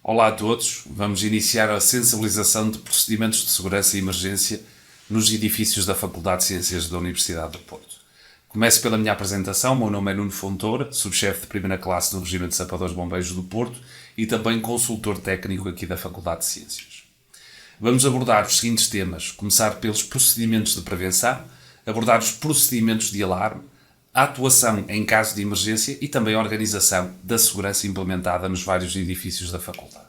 Olá a todos, vamos iniciar a sensibilização de procedimentos de segurança e emergência nos edifícios da Faculdade de Ciências da Universidade do Porto. Começo pela minha apresentação. O meu nome é Nuno Fontoura, subchefe de primeira classe do Regimento de Sapadores Bombeiros do Porto e também consultor técnico aqui da Faculdade de Ciências. Vamos abordar os seguintes temas: começar pelos procedimentos de prevenção, abordar os procedimentos de alarme, a atuação em caso de emergência e também a organização da segurança implementada nos vários edifícios da faculdade.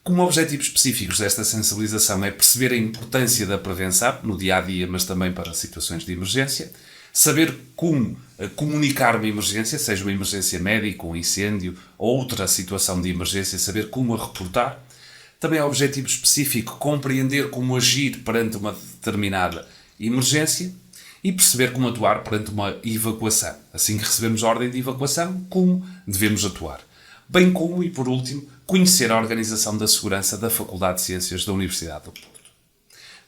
Como objetivos específicos desta sensibilização é perceber a importância da prevenção no dia-a-dia, mas também para situações de emergência, saber como comunicar uma emergência, seja uma emergência médica, um incêndio ou outra situação de emergência, saber como a reportar. Também é objetivo específico compreender como agir perante uma determinada emergência e perceber como atuar perante uma evacuação. Assim que recebemos a ordem de evacuação, como devemos atuar. Bem como, e por último, conhecer a organização da segurança da Faculdade de Ciências da Universidade do Porto.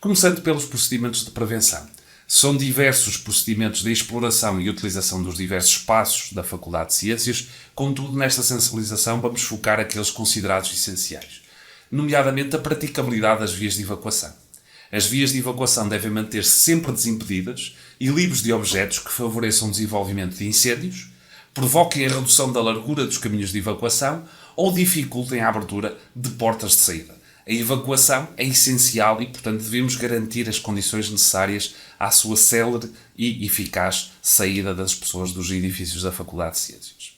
Começando pelos procedimentos de prevenção. São diversos procedimentos de exploração e utilização dos diversos espaços da Faculdade de Ciências, contudo, nesta sensibilização vamos focar aqueles considerados essenciais, nomeadamente a praticabilidade das vias de evacuação. As vias de evacuação devem manter-se sempre desimpedidas e livres de objetos que favoreçam o desenvolvimento de incêndios, provoquem a redução da largura dos caminhos de evacuação ou dificultem a abertura de portas de saída. A evacuação é essencial e, portanto, devemos garantir as condições necessárias à sua célere e eficaz saída das pessoas dos edifícios da Faculdade de Ciências.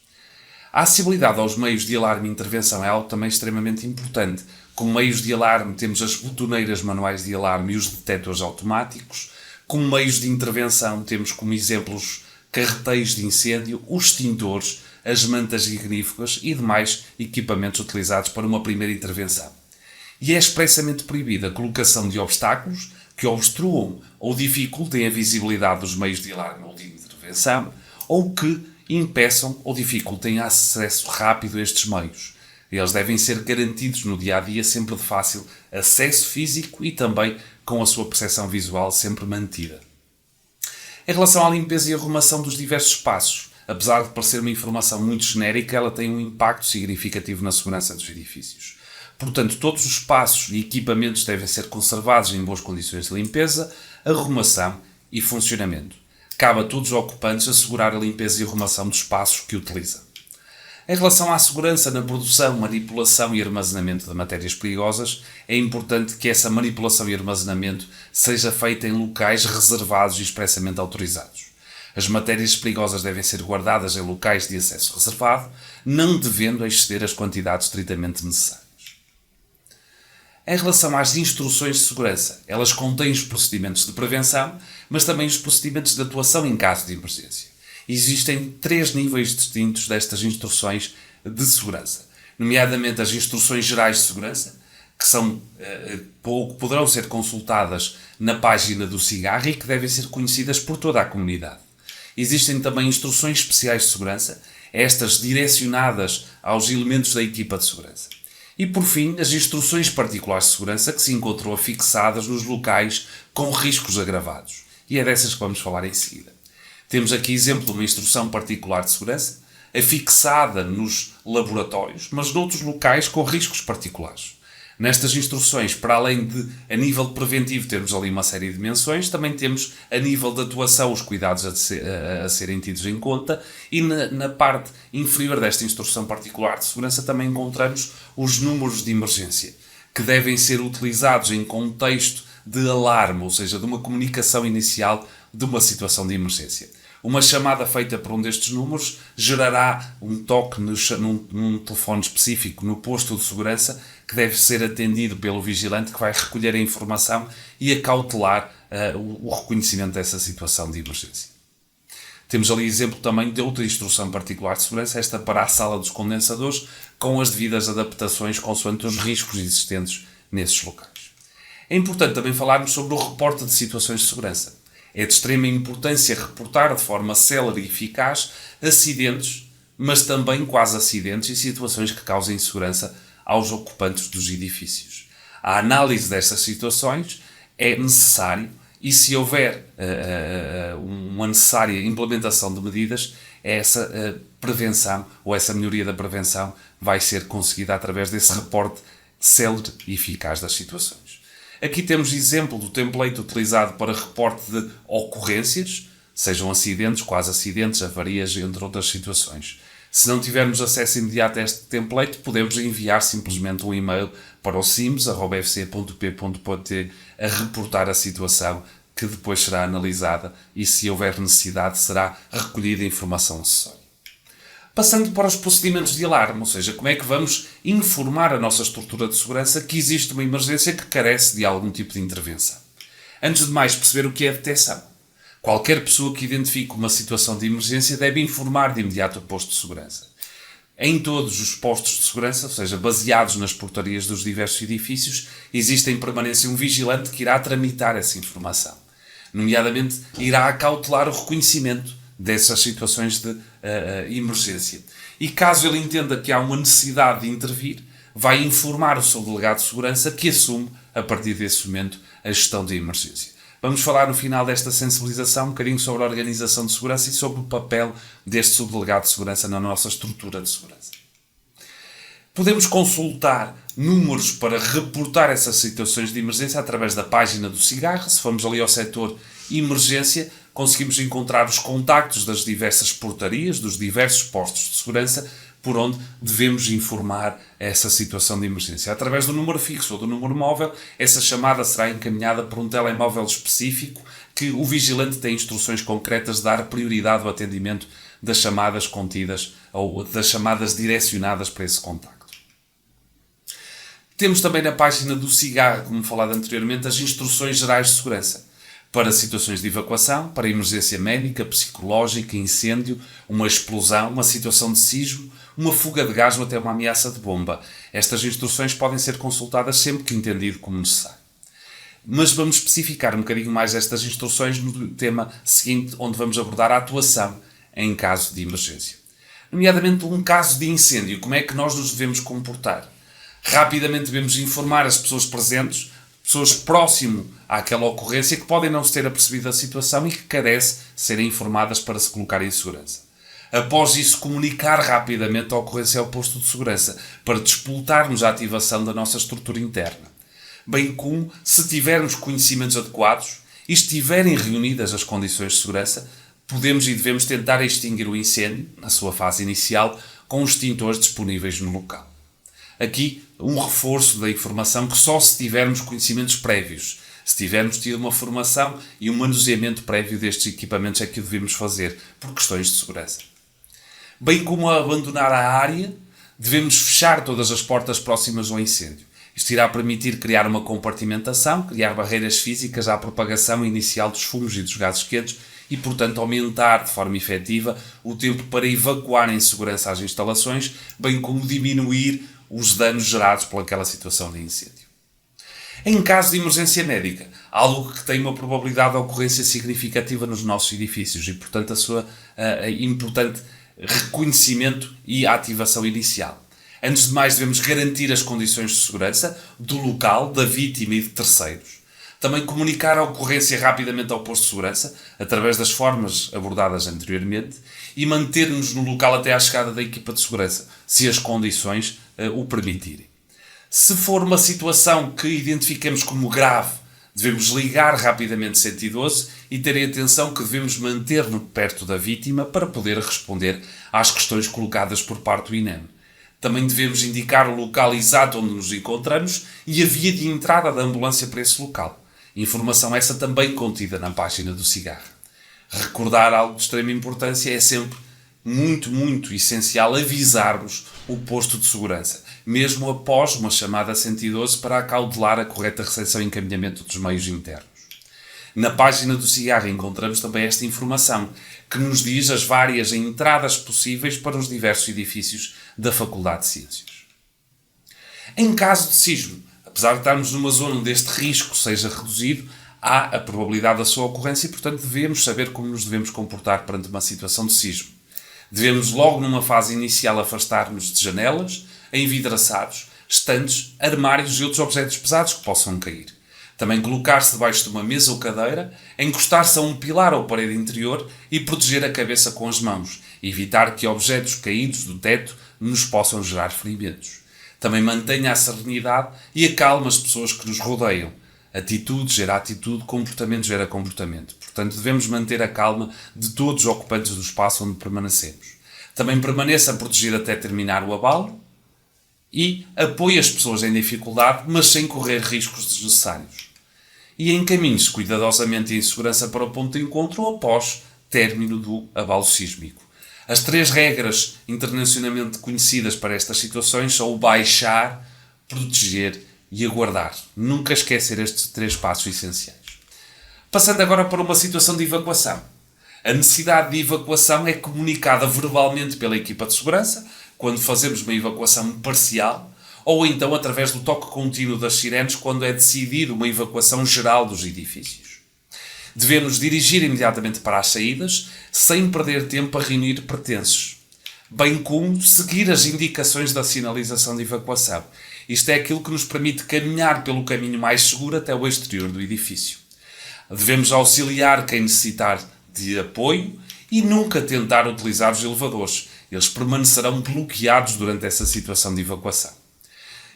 A acessibilidade aos meios de alarme e intervenção é algo também extremamente importante. Como meios de alarme temos as botoneiras manuais de alarme e os detectores automáticos. Como meios de intervenção temos como exemplos carreteiros de incêndio, os extintores, as mantas ignífugas e demais equipamentos utilizados para uma primeira intervenção. E é expressamente proibida a colocação de obstáculos que obstruam ou dificultem a visibilidade dos meios de alarme ou de intervenção ou que impeçam ou dificultem acesso rápido a estes meios. Eles devem ser garantidos no dia-a-dia sempre de fácil acesso físico e também com a sua percepção visual sempre mantida. Em relação à limpeza e arrumação dos diversos espaços, apesar de parecer uma informação muito genérica, ela tem um impacto significativo na segurança dos edifícios. Portanto, todos os espaços e equipamentos devem ser conservados em boas condições de limpeza, arrumação e funcionamento. Cabe a todos os ocupantes assegurar a limpeza e arrumação dos espaços que utilizam. Em relação à segurança na produção, manipulação e armazenamento de matérias perigosas, é importante que essa manipulação e armazenamento seja feita em locais reservados e expressamente autorizados. As matérias perigosas devem ser guardadas em locais de acesso reservado, não devendo exceder as quantidades estritamente necessárias. Em relação às instruções de segurança, elas contêm os procedimentos de prevenção, mas também os procedimentos de atuação em caso de emergência. Existem 3 níveis distintos destas instruções de segurança, nomeadamente as instruções gerais de segurança, que poderão ser consultadas na página do SIGAR e que devem ser conhecidas por toda a comunidade. Existem também instruções especiais de segurança, estas direcionadas aos elementos da equipa de segurança. E, por fim, as instruções particulares de segurança que se encontram afixadas nos locais com riscos agravados. E é dessas que vamos falar em seguida. Temos aqui exemplo de uma instrução particular de segurança, afixada nos laboratórios, mas noutros locais com riscos particulares. Nestas instruções, para além de, a nível preventivo, termos ali uma série de menções, também temos, a nível de atuação, os cuidados a serem tidos em conta, e na parte inferior desta instrução particular de segurança também encontramos os números de emergência, que devem ser utilizados em contexto de alarme, ou seja, de uma comunicação inicial de uma situação de emergência. Uma chamada feita por um destes números gerará um toque num telefone específico no posto de segurança que deve ser atendido pelo vigilante que vai recolher a informação e acautelar o reconhecimento dessa situação de emergência. Temos ali exemplo também de outra instrução particular de segurança, esta para a sala dos condensadores, com as devidas adaptações consoante os riscos existentes nesses locais. É importante também falarmos sobre o reporte de situações de segurança. É de extrema importância reportar de forma célere e eficaz acidentes, mas também quase acidentes e situações que causem insegurança aos ocupantes dos edifícios. A análise destas situações é necessário e se houver uma necessária implementação de medidas, essa prevenção, ou essa melhoria da prevenção, vai ser conseguida através desse reporte célere e eficaz das situações. Aqui temos exemplo do template utilizado para reporte de ocorrências, sejam acidentes, quase acidentes, avarias, entre outras situações. Se não tivermos acesso imediato a este template, podemos enviar simplesmente um e-mail para o sims@fc.p.pt a reportar a situação, que depois será analisada e, se houver necessidade, será recolhida a informação acessória. Passando para os procedimentos de alarme, ou seja, como é que vamos informar a nossa estrutura de segurança que existe uma emergência que carece de algum tipo de intervenção. Antes de mais, perceber o que é a detecção. Qualquer pessoa que identifique uma situação de emergência deve informar de imediato o posto de segurança. Em todos os postos de segurança, ou seja, baseados nas portarias dos diversos edifícios, existe em permanência um vigilante que irá tramitar essa informação. Nomeadamente, irá acautelar o reconhecimento dessas situações de emergência. E caso ele entenda que há uma necessidade de intervir, vai informar o seu delegado de segurança, que assume, a partir desse momento, a gestão da emergência. Vamos falar no final desta sensibilização um bocadinho sobre a organização de segurança e sobre o papel deste subdelegado de segurança na nossa estrutura de segurança. Podemos consultar números para reportar essas situações de emergência através da página do cigarro. Se formos ali ao setor emergência, conseguimos encontrar os contactos das diversas portarias, dos diversos postos de segurança, por onde devemos informar essa situação de emergência. Através do número fixo ou do número móvel, essa chamada será encaminhada por um telemóvel específico que o vigilante tem instruções concretas de dar prioridade ao atendimento das chamadas contidas ou das chamadas direcionadas para esse contacto. Temos também na página do cigarro, como falado anteriormente, as instruções gerais de segurança para situações de evacuação, para emergência médica, psicológica, incêndio, uma explosão, uma situação de sismo, uma fuga de gás ou até uma ameaça de bomba. Estas instruções podem ser consultadas sempre que entendido como necessário. Mas vamos especificar um bocadinho mais estas instruções no tema seguinte, onde vamos abordar a atuação em caso de emergência. Nomeadamente, um caso de incêndio, como é que nós nos devemos comportar? Rapidamente devemos informar as pessoas presentes, pessoas próximo àquela ocorrência, que podem não se ter apercebido da situação e que carece serem informadas para se colocar em segurança. Após isso, comunicar rapidamente a ocorrência ao posto de segurança, para despoltarmos a ativação da nossa estrutura interna. Bem como, se tivermos conhecimentos adequados e estiverem reunidas as condições de segurança, podemos e devemos tentar extinguir o incêndio, na sua fase inicial, com os extintores disponíveis no local. Aqui, um reforço da informação que só se tivermos conhecimentos prévios, se tivermos tido uma formação e um manuseamento prévio destes equipamentos é que o devemos fazer, por questões de segurança. Bem como a abandonar a área, devemos fechar todas as portas próximas ao incêndio. Isto irá permitir criar uma compartimentação, criar barreiras físicas à propagação inicial dos fumos e dos gases quentes e, portanto, aumentar de forma efetiva o tempo para evacuar em segurança as instalações, bem como diminuir os danos gerados pelaquela situação de incêndio. Em caso de emergência médica, algo que tem uma probabilidade de ocorrência significativa nos nossos edifícios e, portanto, a sua importante reconhecimento e ativação inicial. Antes de mais, devemos garantir as condições de segurança do local, da vítima e de terceiros. Também comunicar a ocorrência rapidamente ao posto de segurança, através das formas abordadas anteriormente, e manter-nos no local até à chegada da equipa de segurança, se as condições o permitirem. Se for uma situação que identifiquemos como grave, devemos ligar rapidamente 112 e terem atenção que devemos manter-nos perto da vítima para poder responder às questões colocadas por parte do INEM. Também devemos indicar o local exato onde nos encontramos e a via de entrada da ambulância para esse local. Informação essa também contida na página do cigarro. Recordar algo de extrema importância é sempre muito essencial avisarmos o posto de segurança, mesmo após uma chamada 112 para acautelar a correta recepção e encaminhamento dos meios internos. Na página do cigarro encontramos também esta informação, que nos diz as várias entradas possíveis para os diversos edifícios da Faculdade de Ciências. Em caso de sismo, apesar de estarmos numa zona onde este risco seja reduzido, há a probabilidade da sua ocorrência e, portanto, devemos saber como nos devemos comportar perante uma situação de sismo. Devemos, logo numa fase inicial, afastar-nos de janelas, envidraçados, estantes, armários e outros objetos pesados que possam cair. Também colocar-se debaixo de uma mesa ou cadeira, encostar-se a um pilar ou parede interior e proteger a cabeça com as mãos, evitar que objetos caídos do teto nos possam gerar ferimentos. Também mantenha a serenidade e acalma as pessoas que nos rodeiam. Atitude gera atitude, comportamento gera comportamento. Portanto, devemos manter a calma de todos os ocupantes do espaço onde permanecemos. Também permaneça protegido até terminar o abalo e apoie as pessoas em dificuldade, mas sem correr riscos desnecessários. E encaminhe-se cuidadosamente e em segurança para o ponto de encontro após término do abalo sísmico. As 3 regras internacionalmente conhecidas para estas situações são o baixar, proteger e aguardar. Nunca esquecer estes 3 passos essenciais. Passando agora para uma situação de evacuação. A necessidade de evacuação é comunicada verbalmente pela equipa de segurança, quando fazemos uma evacuação parcial, ou então através do toque contínuo das sirenes, quando é decidida uma evacuação geral dos edifícios. Devemos dirigir imediatamente para as saídas, sem perder tempo a reunir pertences, bem como seguir as indicações da sinalização de evacuação. Isto é aquilo que nos permite caminhar pelo caminho mais seguro até o exterior do edifício. Devemos auxiliar quem necessitar de apoio e nunca tentar utilizar os elevadores. Eles permanecerão bloqueados durante essa situação de evacuação.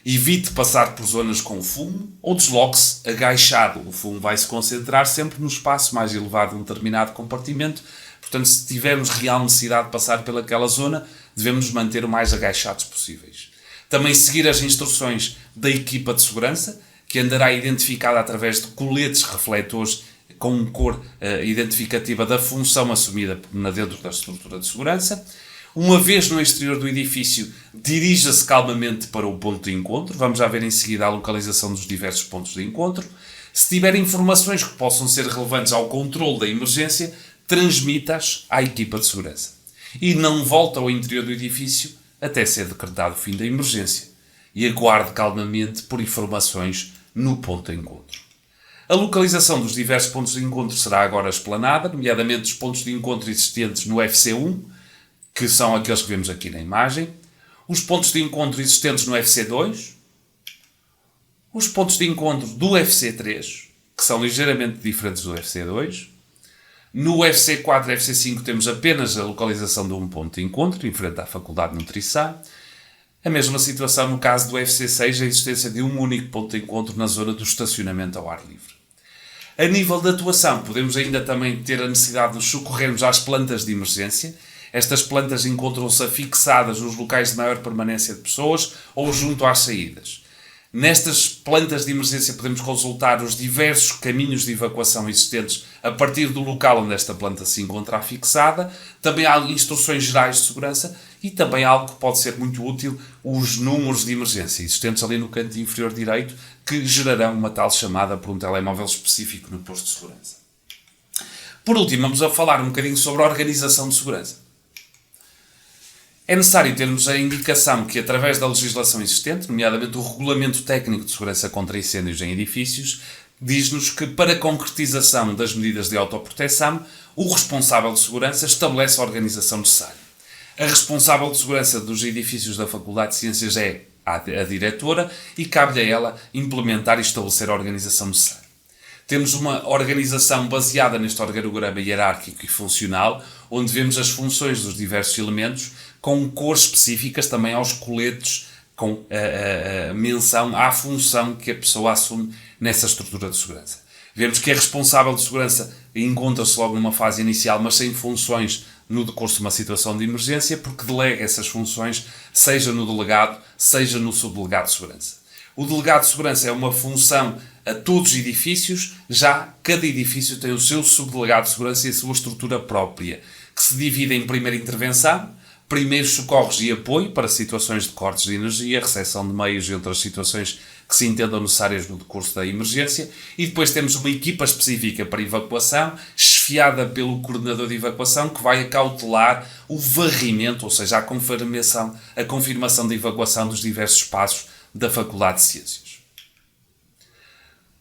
Evite passar por zonas com fumo ou desloque-se agachado. O fumo vai se concentrar sempre no espaço mais elevado de um determinado compartimento. Portanto, se tivermos real necessidade de passar pelaquela zona, devemos nos manter o mais agachados possíveis. Também seguir as instruções da equipa de segurança, que andará identificada através de coletes refletores com cor identificativa da função assumida dentro da estrutura de segurança. Uma vez no exterior do edifício, dirija-se calmamente para o ponto de encontro. Vamos já ver em seguida a localização dos diversos pontos de encontro. Se tiver informações que possam ser relevantes ao controle da emergência, transmita-as à equipa de segurança. E não volte ao interior do edifício até ser decretado o fim da emergência. E aguarde calmamente por informações no ponto de encontro. A localização dos diversos pontos de encontro será agora explanada, nomeadamente os pontos de encontro existentes no FC1, que são aqueles que vemos aqui na imagem, os pontos de encontro existentes no FC2, os pontos de encontro do FC3, que são ligeiramente diferentes do FC2. No FC4 e FC5 temos apenas a localização de um ponto de encontro, em frente à Faculdade de Nutrição. A mesma situação no caso do FC6, a existência de um único ponto de encontro na zona do estacionamento ao ar livre. A nível de atuação, podemos ainda também ter a necessidade de nos socorrermos às plantas de emergência. Estas plantas encontram-se afixadas nos locais de maior permanência de pessoas ou junto às saídas. Nestas plantas de emergência podemos consultar os diversos caminhos de evacuação existentes a partir do local onde esta planta se encontra afixada. Também há instruções gerais de segurança e também algo que pode ser muito útil, os números de emergência existentes ali no canto inferior direito, que gerarão uma tal chamada por um telemóvel específico no posto de segurança. Por último, vamos a falar um bocadinho sobre a organização de segurança. É necessário termos a indicação que, através da legislação existente, nomeadamente o Regulamento Técnico de Segurança contra Incêndios em Edifícios, diz-nos que, para a concretização das medidas de autoproteção, o responsável de segurança estabelece a organização necessária. A responsável de segurança dos edifícios da Faculdade de Ciências é a diretora e cabe-lhe a ela implementar e estabelecer a organização necessária. Temos uma organização baseada neste organograma hierárquico e funcional, onde vemos as funções dos diversos elementos, com cores específicas também aos coletes, com a menção à função que a pessoa assume nessa estrutura de segurança. Vemos que a responsável de segurança encontra-se logo numa fase inicial, mas sem funções no decurso de uma situação de emergência, porque delega essas funções, seja no delegado, seja no subdelegado de segurança. O delegado de segurança é uma função a todos os edifícios, já cada edifício tem o seu subdelegado de segurança e a sua estrutura própria, que se divide em primeira intervenção, primeiros socorros e apoio para situações de cortes de energia, recepção de meios e outras situações que se entendam necessárias no decurso da emergência, e depois temos uma equipa específica para evacuação, chefiada pelo coordenador de evacuação, que vai acautelar o varrimento, ou seja, a confirmação de evacuação dos diversos espaços da Faculdade de Ciências.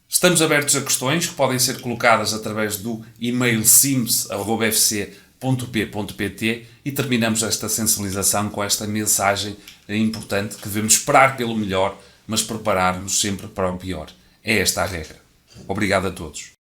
Estamos abertos a questões que podem ser colocadas através do e-mail sims@fc.p.pt e terminamos esta sensibilização com esta mensagem importante que devemos esperar pelo melhor, mas preparar-nos sempre para o pior. É esta a regra. Obrigado a todos.